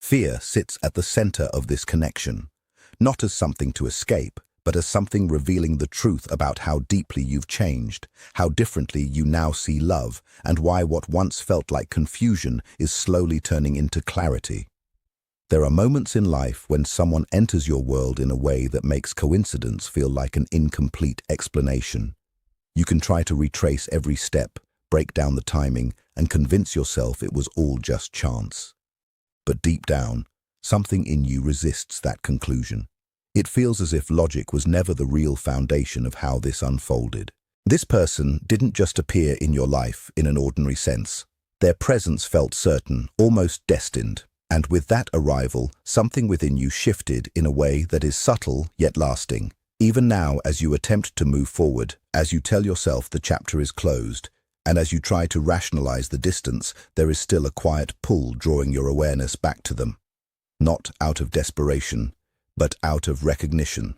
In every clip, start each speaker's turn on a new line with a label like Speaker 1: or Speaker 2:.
Speaker 1: Fear sits at the center of this connection, not as something to escape, but as something revealing the truth about how deeply you've changed, how differently you now see love, and why what once felt like confusion is slowly turning into clarity. There are moments in life when someone enters your world in a way that makes coincidence feel like an incomplete explanation. You can try to retrace every step, break down the timing, and convince yourself it was all just chance. But deep down, something in you resists that conclusion. It feels as if logic was never the real foundation of how this unfolded. This person didn't just appear in your life in an ordinary sense. Their presence felt certain, almost destined. And with that arrival, something within you shifted in a way that is subtle yet lasting. Even now, as you attempt to move forward, as you tell yourself the chapter is closed, and as you try to rationalize the distance, there is still a quiet pull drawing your awareness back to them. Not out of desperation, but out of recognition.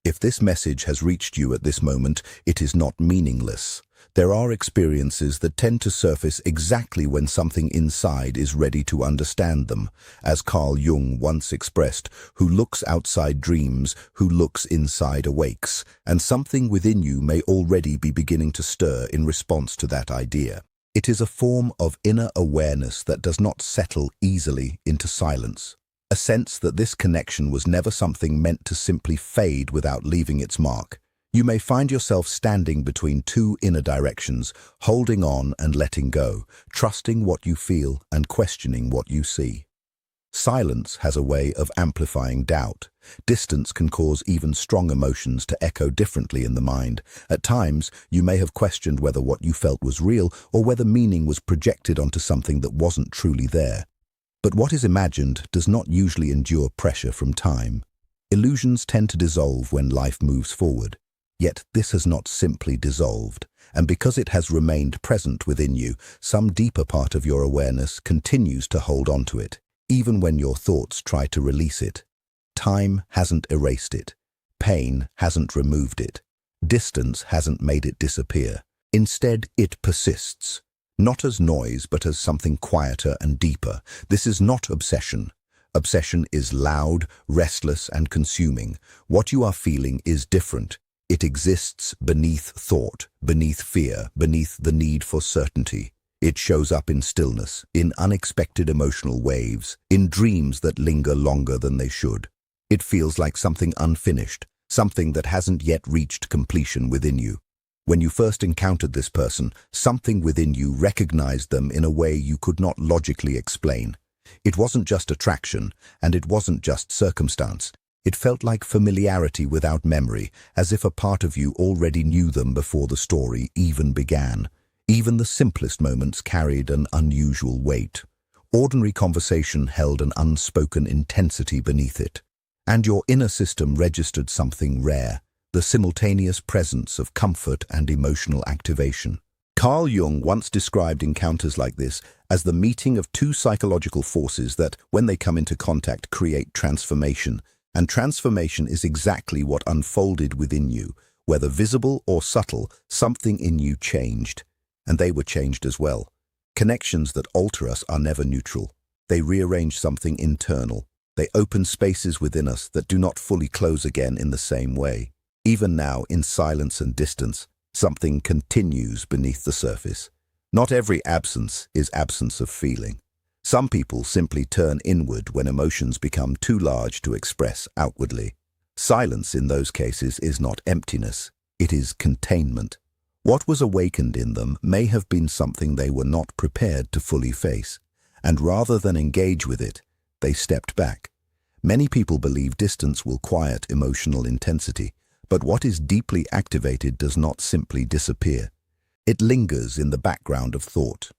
Speaker 1: If this message has reached you at this moment, it is not meaningless. There are experiences that tend to surface exactly when something inside is ready to understand them. As Carl Jung once expressed, who looks outside dreams, who looks inside awakes, and something within you may already be beginning to stir in response to that idea. It is a form of inner awareness that does not settle easily into silence. A sense that this connection was never something meant to simply fade without leaving its mark. You may find yourself standing between two inner directions, holding on and letting go, trusting what you feel and questioning what you see. Silence has a way of amplifying doubt. Distance can cause even strong emotions to echo differently in the mind. At times, you may have questioned whether what you felt was real or whether meaning was projected onto something that wasn't truly there. But what is imagined does not usually endure pressure from time. Illusions tend to dissolve when life moves forward. Yet this has not simply dissolved, and because it has remained present within you, some deeper part of your awareness continues to hold on to it, even when your thoughts try to release it. Time hasn't erased it. Pain hasn't removed it. Distance hasn't made it disappear. Instead, it persists. Not as noise, but as something quieter and deeper. This is not obsession. Obsession is loud, restless, and consuming. What you are feeling is different. It exists beneath thought, beneath fear, beneath the need for certainty. It shows up in stillness, in unexpected emotional waves, in dreams that linger longer than they should. It feels like something unfinished, something that hasn't yet reached completion within you. When you first encountered this person, something within you recognized them in a way you could not logically explain. It wasn't just attraction, and it wasn't just circumstance. It felt like familiarity without memory, as if a part of you already knew them before the story even began. Even the simplest moments carried an unusual weight. Ordinary conversation held an unspoken intensity beneath it. And your inner system registered something rare, the simultaneous presence of comfort and emotional activation. Carl Jung once described encounters like this as the meeting of two psychological forces that, when they come into contact, create transformation. And transformation is exactly what unfolded within you. Whether visible or subtle, something in you changed. And they were changed as well. Connections that alter us are never neutral. They rearrange something internal. They open spaces within us that do not fully close again in the same way. Even now, in silence and distance, something continues beneath the surface. Not every absence is absence of feeling. Some people simply turn inward when emotions become too large to express outwardly. Silence in those cases is not emptiness, it is containment. What was awakened in them may have been something they were not prepared to fully face, and rather than engage with it, they stepped back. Many people believe distance will quiet emotional intensity, but what is deeply activated does not simply disappear. It lingers in the background of thought.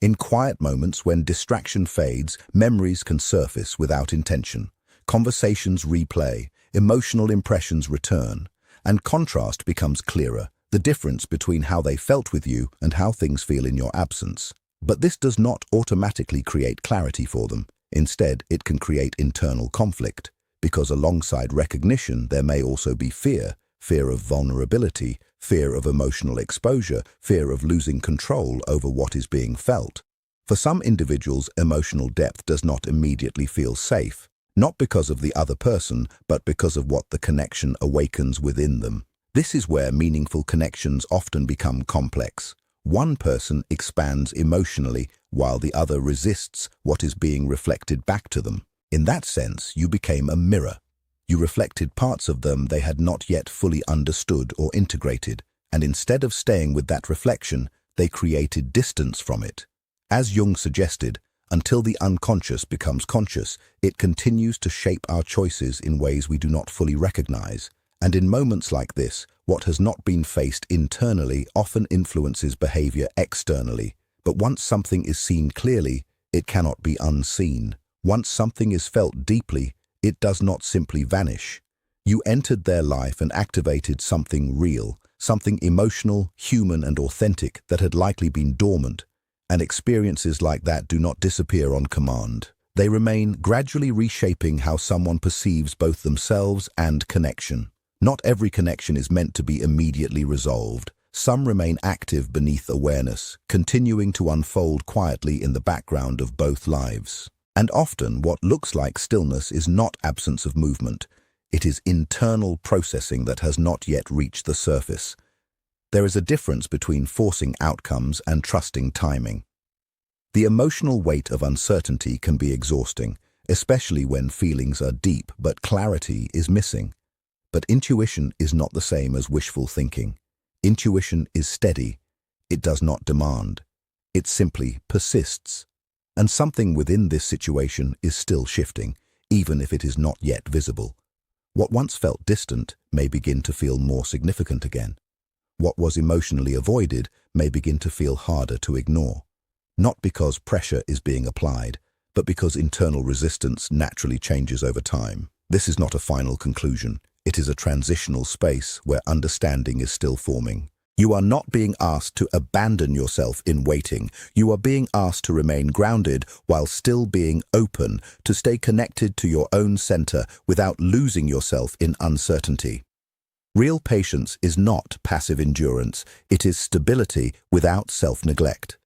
Speaker 1: In quiet moments when distraction fades, memories can surface without intention. Conversations replay, emotional impressions return, and contrast becomes clearer, the difference between how they felt with you and how things feel in your absence. But this does not automatically create clarity for them. Instead, it can create internal conflict, because alongside recognition there may also be fear, fear of vulnerability, fear of emotional exposure, fear of losing control over what is being felt. For some individuals, emotional depth does not immediately feel safe, not because of the other person, but because of what the connection awakens within them. This is where meaningful connections often become complex. One person expands emotionally, while the other resists what is being reflected back to them. In that sense, you became a mirror. You reflected parts of them they had not yet fully understood or integrated, and instead of staying with that reflection, they created distance from it. As Jung suggested, until the unconscious becomes conscious, it continues to shape our choices in ways we do not fully recognize. And in moments like this, what has not been faced internally often influences behavior externally. But once something is seen clearly, it cannot be unseen. Once something is felt deeply, it does not simply vanish. You entered their life and activated something real, something emotional, human, and authentic that had likely been dormant. And experiences like that do not disappear on command. They remain, gradually reshaping how someone perceives both themselves and connection. Not every connection is meant to be immediately resolved. Some remain active beneath awareness, continuing to unfold quietly in the background of both lives. And often, what looks like stillness is not absence of movement. It is internal processing that has not yet reached the surface. There is a difference between forcing outcomes and trusting timing. The emotional weight of uncertainty can be exhausting, especially when feelings are deep but clarity is missing. But intuition is not the same as wishful thinking. Intuition is steady. It does not demand. It simply persists. And something within this situation is still shifting, even if it is not yet visible. What once felt distant may begin to feel more significant again. What was emotionally avoided may begin to feel harder to ignore. Not because pressure is being applied, but because internal resistance naturally changes over time. This is not a final conclusion. It is a transitional space where understanding is still forming. You are not being asked to abandon yourself in waiting. You are being asked to remain grounded while still being open, to stay connected to your own center without losing yourself in uncertainty. Real patience is not passive endurance. It is stability without self-neglect.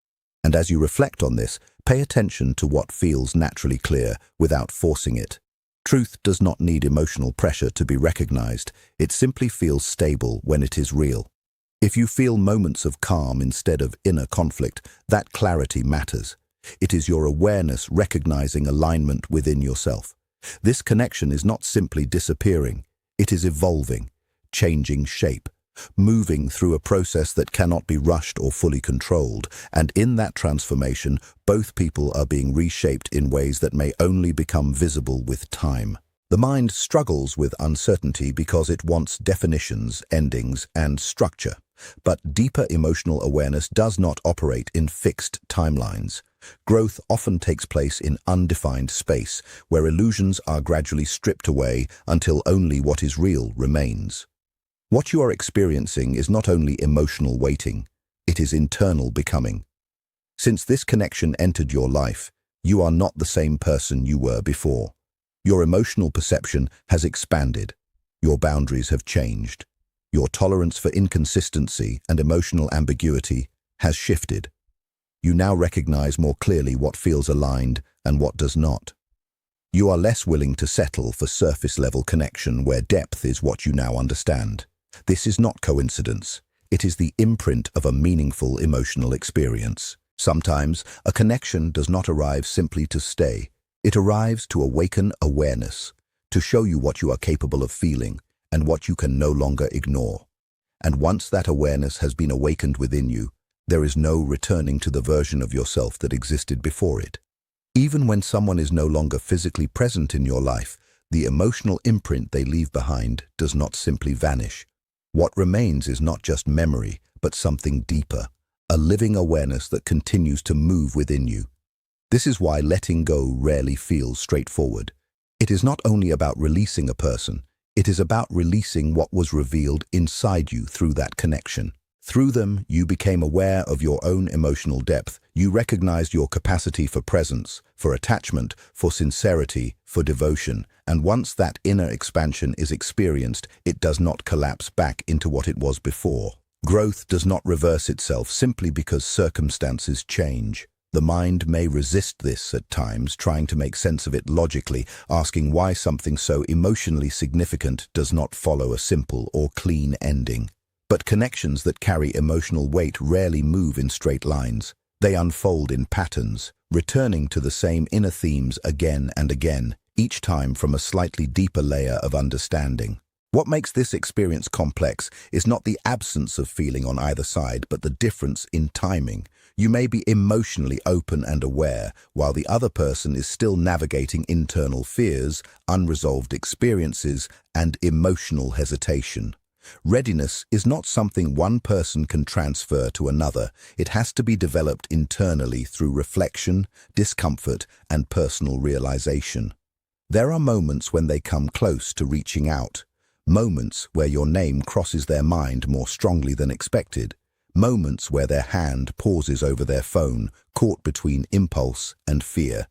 Speaker 1: And as you reflect on this, pay attention to what feels naturally clear without forcing it. Truth does not need emotional pressure to be recognized. It simply feels stable when it is real. If you feel moments of calm instead of inner conflict, that clarity matters. It is your awareness recognizing alignment within yourself. This connection is not simply disappearing. It is evolving, changing shape, moving through a process that cannot be rushed or fully controlled. And in that transformation, both people are being reshaped in ways that may only become visible with time. The mind struggles with uncertainty because it wants definitions, endings, and structure. But deeper emotional awareness does not operate in fixed timelines. Growth often takes place in undefined space, where illusions are gradually stripped away until only what is real remains. What you are experiencing is not only emotional waiting, it is internal becoming. Since this connection entered your life, you are not the same person you were before. Your emotional perception has expanded. Your boundaries have changed. Your tolerance for inconsistency and emotional ambiguity has shifted. You now recognize more clearly what feels aligned and what does not. You are less willing to settle for surface-level connection where depth is what you now understand. This is not coincidence. It is the imprint of a meaningful emotional experience. Sometimes, a connection does not arrive simply to stay. It arrives to awaken awareness, to show you what you are capable of feeling and what you can no longer ignore. And once that awareness has been awakened within you, there is no returning to the version of yourself that existed before it. Even when someone is no longer physically present in your life, the emotional imprint they leave behind does not simply vanish. What remains is not just memory, but something deeper, a living awareness that continues to move within you. This is why letting go rarely feels straightforward. It is not only about releasing a person, it is about releasing what was revealed inside you through that connection. Through them, you became aware of your own emotional depth. You recognized your capacity for presence, for attachment, for sincerity, for devotion. And once that inner expansion is experienced, it does not collapse back into what it was before. Growth does not reverse itself simply because circumstances change. The mind may resist this at times, trying to make sense of it logically, asking why something so emotionally significant does not follow a simple or clean ending. But connections that carry emotional weight rarely move in straight lines. They unfold in patterns, returning to the same inner themes again and again, each time from a slightly deeper layer of understanding. What makes this experience complex is not the absence of feeling on either side, but the difference in timing. You may be emotionally open and aware, while the other person is still navigating internal fears, unresolved experiences, and emotional hesitation. Readiness is not something one person can transfer to another. It has to be developed internally through reflection, discomfort, and personal realization. There are moments when they come close to reaching out. Moments where your name crosses their mind more strongly than expected. Moments where their hand pauses over their phone, caught between impulse and fear.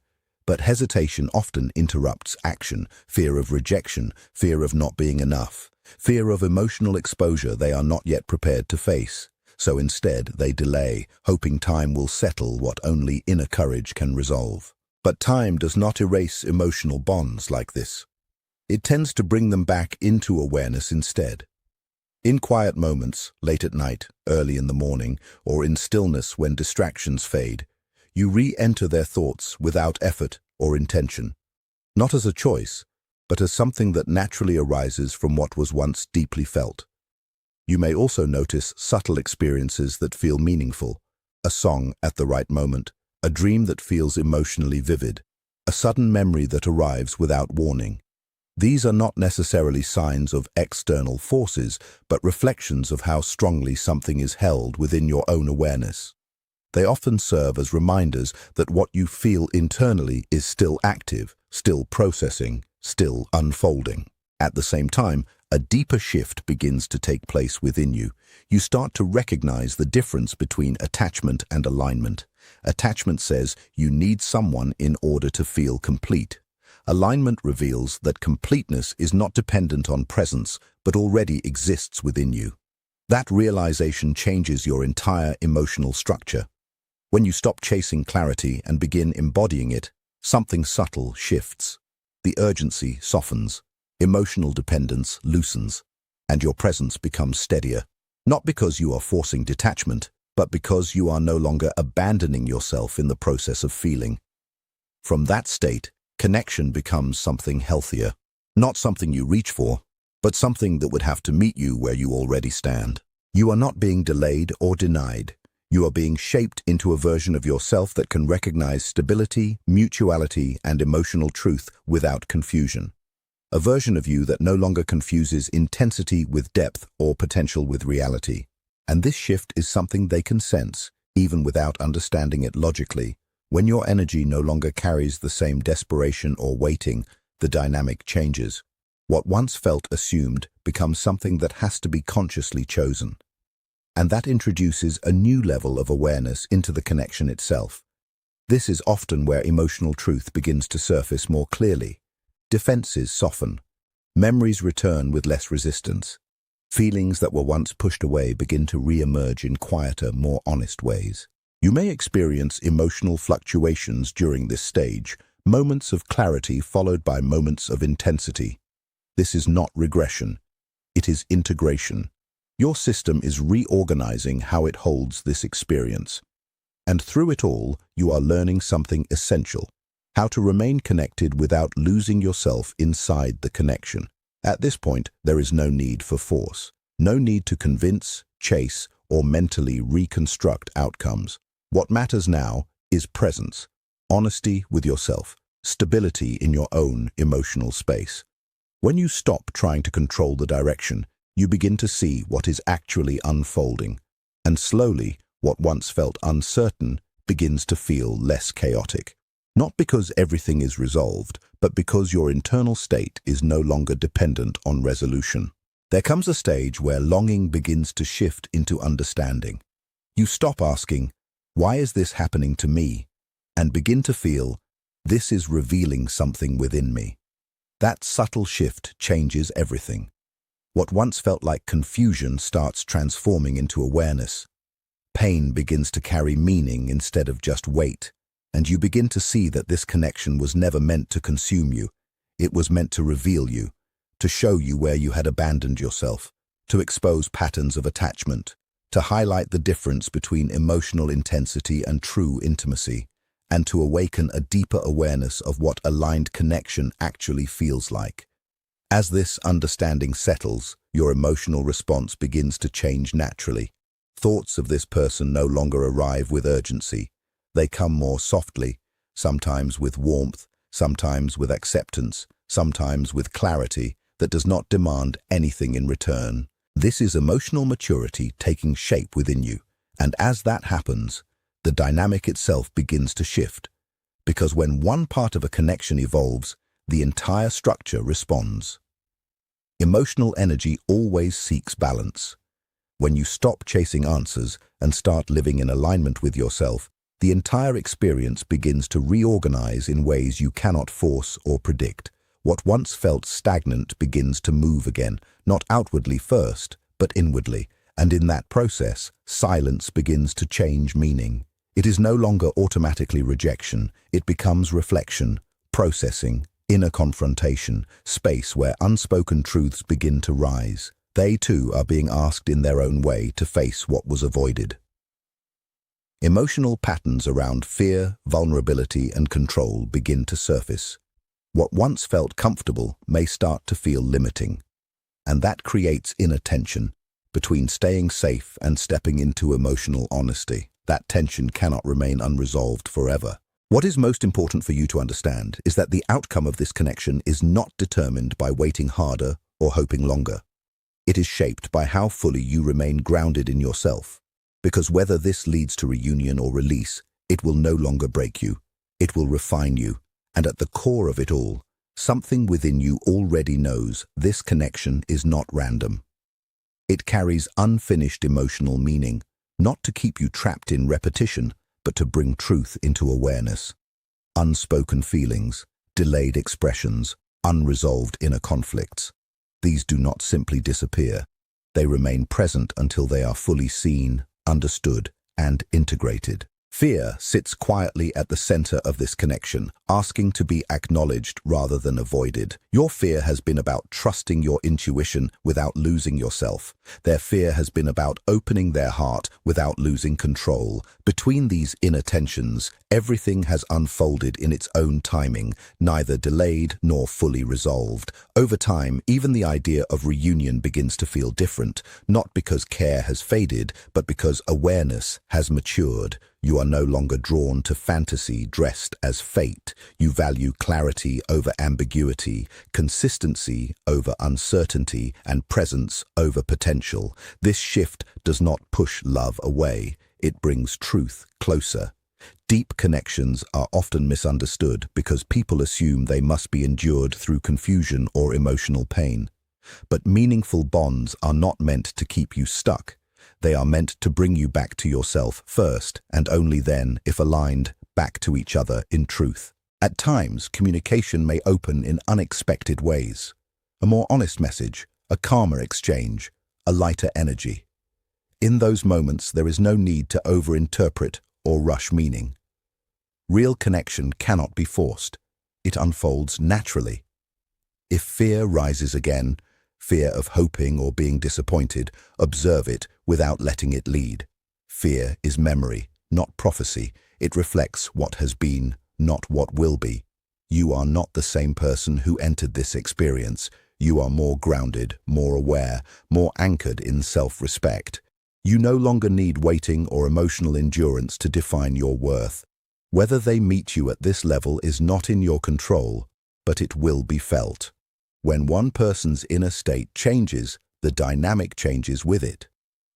Speaker 1: But hesitation often interrupts action, fear of rejection, fear of not being enough, fear of emotional exposure they are not yet prepared to face. So instead, they delay, hoping time will settle what only inner courage can resolve. But time does not erase emotional bonds like this. It tends to bring them back into awareness instead. In quiet moments, late at night, early in the morning, or in stillness when distractions fade, you re-enter their thoughts without effort or intention. Not as a choice, but as something that naturally arises from what was once deeply felt. You may also notice subtle experiences that feel meaningful, a song at the right moment, a dream that feels emotionally vivid, a sudden memory that arrives without warning. These are not necessarily signs of external forces, but reflections of how strongly something is held within your own awareness. They often serve as reminders that what you feel internally is still active, still processing, still unfolding. At the same time, a deeper shift begins to take place within you. You start to recognize the difference between attachment and alignment. Attachment says you need someone in order to feel complete. Alignment reveals that completeness is not dependent on presence, but already exists within you. That realization changes your entire emotional structure. When you stop chasing clarity and begin embodying it, something subtle shifts. The urgency softens, emotional dependence loosens, and your presence becomes steadier. Not because you are forcing detachment, but because you are no longer abandoning yourself in the process of feeling. From that state, connection becomes something healthier, not something you reach for, but something that would have to meet you where you already stand. You are not being delayed or denied. You are being shaped into a version of yourself that can recognize stability, mutuality, and emotional truth without confusion. A version of you that no longer confuses intensity with depth or potential with reality. And this shift is something they can sense, even without understanding it logically. When your energy no longer carries the same desperation or waiting, the dynamic changes. What once felt assumed becomes something that has to be consciously chosen. And that introduces a new level of awareness into the connection itself. This is often where emotional truth begins to surface more clearly. Defenses soften. Memories return with less resistance. Feelings that were once pushed away begin to re-emerge in quieter, more honest ways. You may experience emotional fluctuations during this stage, moments of clarity followed by moments of intensity. This is not regression. It is integration. Your system is reorganizing how it holds this experience. And through it all, you are learning something essential: how to remain connected without losing yourself inside the connection. At this point, there is no need for force, no need to convince, chase, or mentally reconstruct outcomes. What matters now is presence, honesty with yourself, stability in your own emotional space. When you stop trying to control the direction, you begin to see what is actually unfolding, and slowly, what once felt uncertain begins to feel less chaotic. Not because everything is resolved, but because your internal state is no longer dependent on resolution. There comes a stage where longing begins to shift into understanding. You stop asking, "Why is this happening to me?" and begin to feel, "This is revealing something within me." That subtle shift changes everything. What once felt like confusion starts transforming into awareness. Pain begins to carry meaning instead of just weight, and you begin to see that this connection was never meant to consume you. It was meant to reveal you, to show you where you had abandoned yourself, to expose patterns of attachment, to highlight the difference between emotional intensity and true intimacy, and to awaken a deeper awareness of what aligned connection actually feels like. As this understanding settles, your emotional response begins to change naturally. Thoughts of this person no longer arrive with urgency. They come more softly, sometimes with warmth, sometimes with acceptance, sometimes with clarity that does not demand anything in return. This is emotional maturity taking shape within you, and as that happens, the dynamic itself begins to shift. Because when one part of a connection evolves, the entire structure responds. Emotional energy always seeks balance. When you stop chasing answers and start living in alignment with yourself, the entire experience begins to reorganize in ways you cannot force or predict. What once felt stagnant begins to move again, not outwardly first, but inwardly, and in that process, silence begins to change meaning. It is no longer automatically rejection, it becomes reflection, processing, inner confrontation, space where unspoken truths begin to rise. They too are being asked in their own way to face what was avoided. Emotional patterns around fear, vulnerability, and control begin to surface. What once felt comfortable may start to feel limiting, and that creates inner tension between staying safe and stepping into emotional honesty. That tension cannot remain unresolved forever. What is most important for you to understand is that the outcome of this connection is not determined by waiting harder or hoping longer. It is shaped by how fully you remain grounded in yourself, because whether this leads to reunion or release, it will no longer break you. It will refine you. And at the core of it all, something within you already knows this connection is not random. It carries unfinished emotional meaning, not to keep you trapped in repetition, but to bring truth into awareness. Unspoken feelings, delayed expressions, unresolved inner conflicts. These do not simply disappear. They remain present until they are fully seen, understood, and integrated. Fear sits quietly at the center of this connection, asking to be acknowledged rather than avoided. Your fear has been about trusting your intuition without losing yourself. Their fear has been about opening their heart without losing control. Between these inner tensions, everything has unfolded in its own timing, neither delayed nor fully resolved. Over time, even the idea of reunion begins to feel different, not because care has faded, but because awareness has matured. You are no longer drawn to fantasy dressed as fate. You value clarity over ambiguity, consistency over uncertainty, and presence over potential. This shift does not push love away. It brings truth closer. Deep connections are often misunderstood because people assume they must be endured through confusion or emotional pain. But meaningful bonds are not meant to keep you stuck. They are meant to bring you back to yourself first, and only then, if aligned, back to each other in truth. At times, communication may open in unexpected ways. A more honest message, a calmer exchange, a lighter energy. In those moments, there is no need to overinterpret or rush meaning. Real connection cannot be forced. It unfolds naturally. If fear rises again, fear of hoping or being disappointed, observe it without letting it lead. Fear is memory, not prophecy. It reflects what has been, not what will be. You are not the same person who entered this experience. You are more grounded, more aware, more anchored in self-respect. You no longer need waiting or emotional endurance to define your worth. Whether they meet you at this level is not in your control, but it will be felt. When one person's inner state changes, the dynamic changes with it.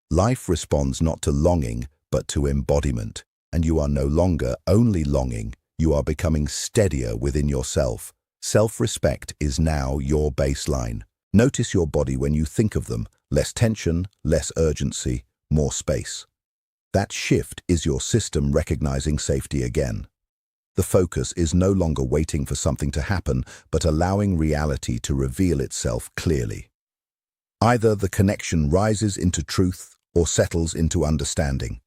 Speaker 1: Life responds not to longing, but to embodiment, and you are no longer only longing, you are becoming steadier within yourself. Self-respect is now your baseline. Notice your body when you think of them, less tension, less urgency, more space. That shift is your system recognizing safety again. The focus is no longer waiting for something to happen, but allowing reality to reveal itself clearly. Either the connection rises into truth or settles into understanding.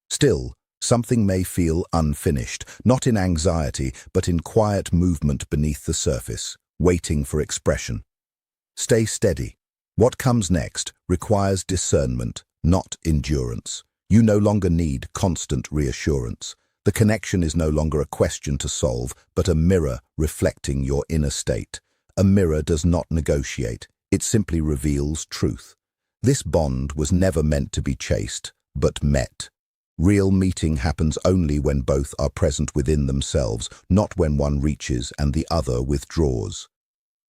Speaker 1: Still, something may feel unfinished, not in anxiety, but in quiet movement beneath the surface, waiting for expression. Stay steady. What comes next requires discernment, not endurance. You no longer need constant reassurance. The connection is no longer a question to solve, but a mirror reflecting your inner state. A mirror does not negotiate. It simply reveals truth. This bond was never meant to be chased, but met. Real meeting happens only when both are present within themselves, not when one reaches and the other withdraws.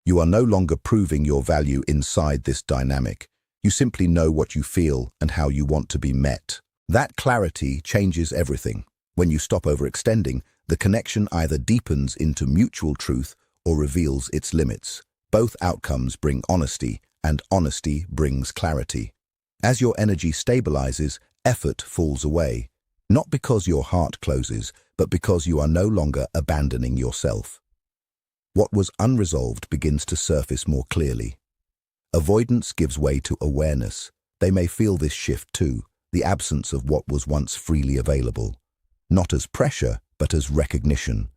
Speaker 1: You are no longer proving your value inside this dynamic. You simply know what you feel and how you want to be met. That clarity changes everything. When you stop overextending, the connection either deepens into mutual truth or reveals its limits. Both outcomes bring honesty, and honesty brings clarity. As your energy stabilizes, effort falls away. Not because your heart closes, but because you are no longer abandoning yourself. What was unresolved begins to surface more clearly. Avoidance gives way to awareness. They may feel this shift too, the absence of what was once freely available. Not as pressure, but as recognition.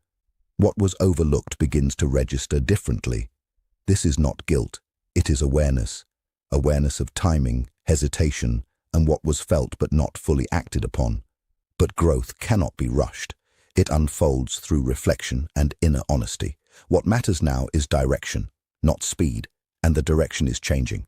Speaker 1: What was overlooked begins to register differently. This is not guilt, it is awareness. Awareness of timing, hesitation, and what was felt but not fully acted upon. But growth cannot be rushed. It unfolds through reflection and inner honesty. What matters now is direction, not speed, and the direction is changing.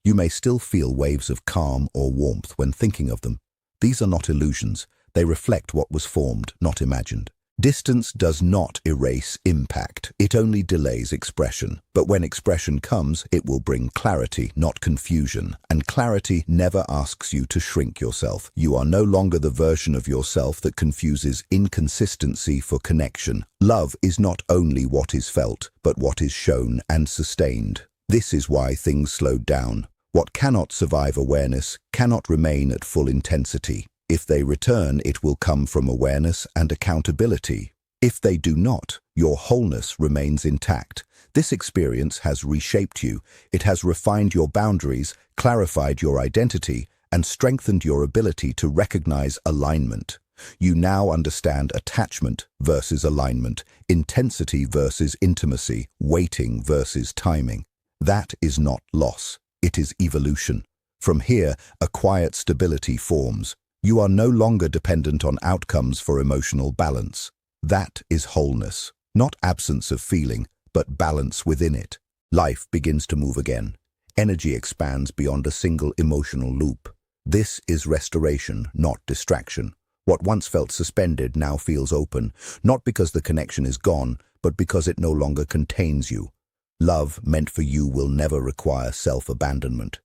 Speaker 1: You may still feel waves of calm or warmth when thinking of them. These are not illusions. They reflect what was formed, not imagined. Distance does not erase impact. It only delays expression. But when expression comes, it will bring clarity, not confusion. And clarity never asks you to shrink yourself. You are no longer the version of yourself that confuses inconsistency for connection. Love is not only what is felt, but what is shown and sustained. This is why things slowed down. What cannot survive awareness cannot remain at full intensity. If they return, it will come from awareness and accountability. If they do not, your wholeness remains intact. This experience has reshaped you. It has refined your boundaries, clarified your identity, and strengthened your ability to recognize alignment. You now understand attachment versus alignment, intensity versus intimacy, waiting versus timing. That is not loss. It is evolution. From here, a quiet stability forms. You are no longer dependent on outcomes for emotional balance. That is wholeness, not absence of feeling, but balance within it. Life begins to move again. Energy expands beyond a single emotional loop. This is restoration, not distraction. What once felt suspended now feels open, not because the connection is gone, but because it no longer contains you. Love meant for you will never require self-abandonment.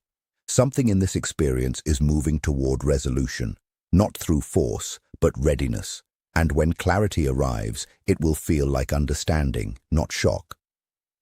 Speaker 1: Something in this experience is moving toward resolution. Not through force, but readiness. And when clarity arrives, it will feel like understanding, not shock.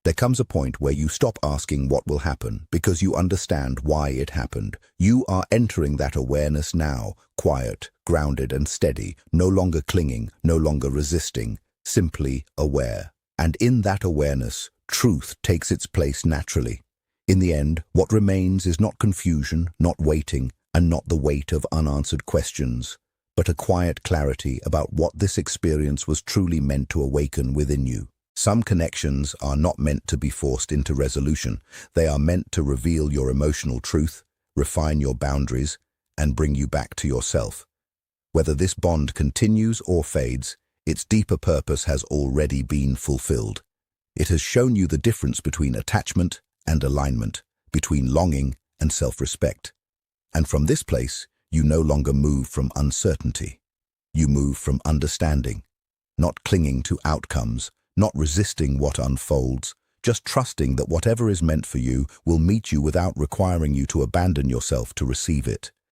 Speaker 1: There comes a point where you stop asking what will happen because you understand why it happened. You are entering that awareness now, quiet, grounded and steady, no longer clinging, no longer resisting, simply aware. And in that awareness, truth takes its place naturally. In the end, what remains is not confusion, not waiting, and not the weight of unanswered questions, but a quiet clarity about what this experience was truly meant to awaken within you. Some connections are not meant to be forced into resolution. They are meant to reveal your emotional truth, refine your boundaries, and bring you back to yourself. Whether this bond continues or fades, its deeper purpose has already been fulfilled. It has shown you the difference between attachment and alignment, between longing and self-respect. And from this place, you no longer move from uncertainty. You move from understanding, not clinging to outcomes, not resisting what unfolds, just trusting that whatever is meant for you will meet you without requiring you to abandon yourself to receive it.